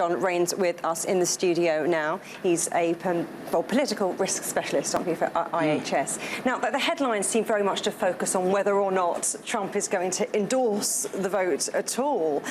John Raines with us in the studio now. He's a political risk specialist, aren't you, for IHS. Now, the headlines seem very much to focus on whether or not Trump is going to endorse the vote at all.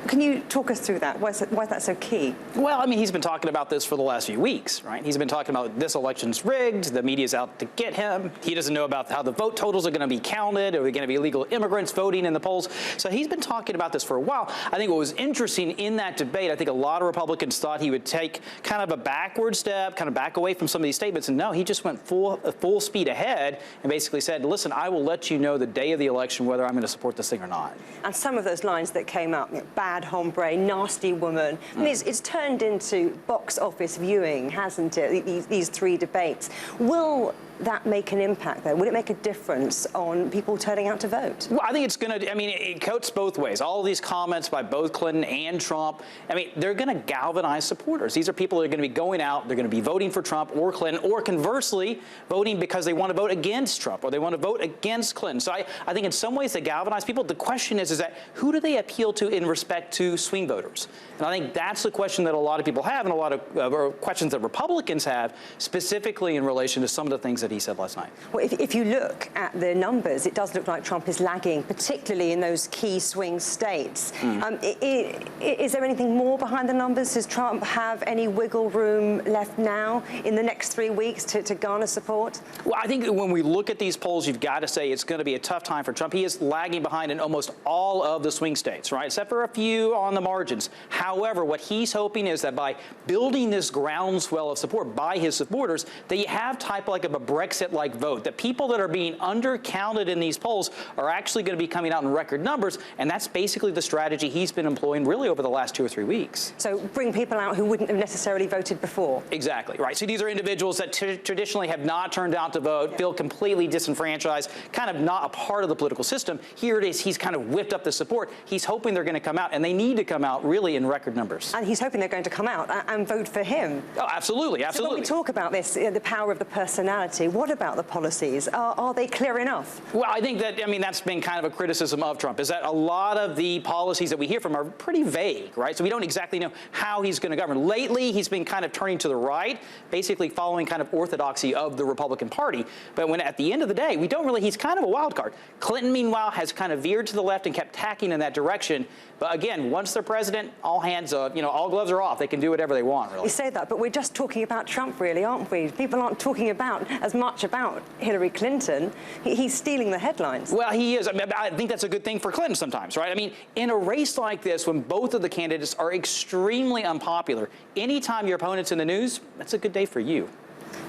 Can you talk us through that? Why is that so key? Well, I mean, he's been talking about this for the last few weeks, right? He's been talking about this election's rigged, the media's out to get him. He doesn't know about how the vote totals are going to be counted. Are there going to be illegal immigrants voting in the polls? So he's been talking about this for a while. I think what was interesting in that debate, I think a lot of Republicans thought he would take kind of a backward step, kind of back away from some of these statements. And no, he just went full speed ahead and basically said, listen, I will let you know the day of the election whether I'm going to support this thing or not. And some of those lines that came up, bad hombre, nasty woman. I mean, it's turned into box office viewing, hasn't it, these three debates. Will that make an impact, though? Will it make a difference on people turning out to vote? Well, I think it's going to, I mean, it coats both ways. All of these comments by both Clinton and Trump, I mean, they're going to galvanize supporters. These are people that are going to be going out, they're going to be voting for Trump or Clinton, or conversely, voting because they want to vote against Trump or they want to vote against Clinton. So I think in some ways they galvanize people. The question is that who do they appeal to in respect to swing voters? And I think that's the question that a lot of people have and a lot of questions that Republicans have, specifically in relation to some of the things that he said last night. Well, if you look at the numbers, it does look like Trump is lagging, particularly in those key swing states. Is there anything more behind the numbers? Does Trump have any wiggle room left now in the next 3 weeks to garner support? Well, I think when we look at these polls, you've got to say it's going to be a tough time for Trump. He is lagging behind in almost all of the swing states, right, except for a few on the margins. However, what he's hoping is that by building this groundswell of support by his supporters, that you have type like of a Brexit-like vote, that people that are being undercounted in these polls are actually going to be coming out in record numbers, and that's basically the strategy he's been employing really over the last 2 or 3 weeks. So bring people out who wouldn't have necessarily voted before. Exactly, right. So these are individuals that traditionally have not turned out to vote, feel completely disenfranchised, kind of not a part of the political system. Here it is, he's kind of whipped up the support. He's hoping they're going to come out, and they need to come out really in record numbers. And he's hoping they're going to come out and vote for him. Oh, absolutely, absolutely. So when we talk about this, the power of the personality, what about the policies? Are they clear enough? Well, I think that, I mean, that's been kind of a criticism of Trump, is that a lot of the policies that we hear from are pretty vague, right? So we don't exactly know how he's going to govern. Lately, he's been kind of turning to the right, basically following kind of orthodoxy of the Republican Party. But when at the end of the day, we don't really, he's kind of a wild card. Clinton, meanwhile, has kind of veered to the left and kept tacking in that direction. But again, once they're president, all hands, all gloves are off. They can do whatever they want, really. You say that, but we're just talking about Trump, really, aren't we? People aren't talking about as much about Hillary Clinton. He's stealing the headlines. Well, he is. I think that's a good thing for Clinton sometimes, right? I mean, in a race like this, when both of the candidates are extremely unpopular, anytime your opponent's in the news, that's a good day for you.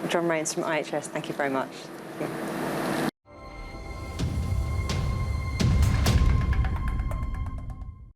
John Raines from IHS, thank you very much.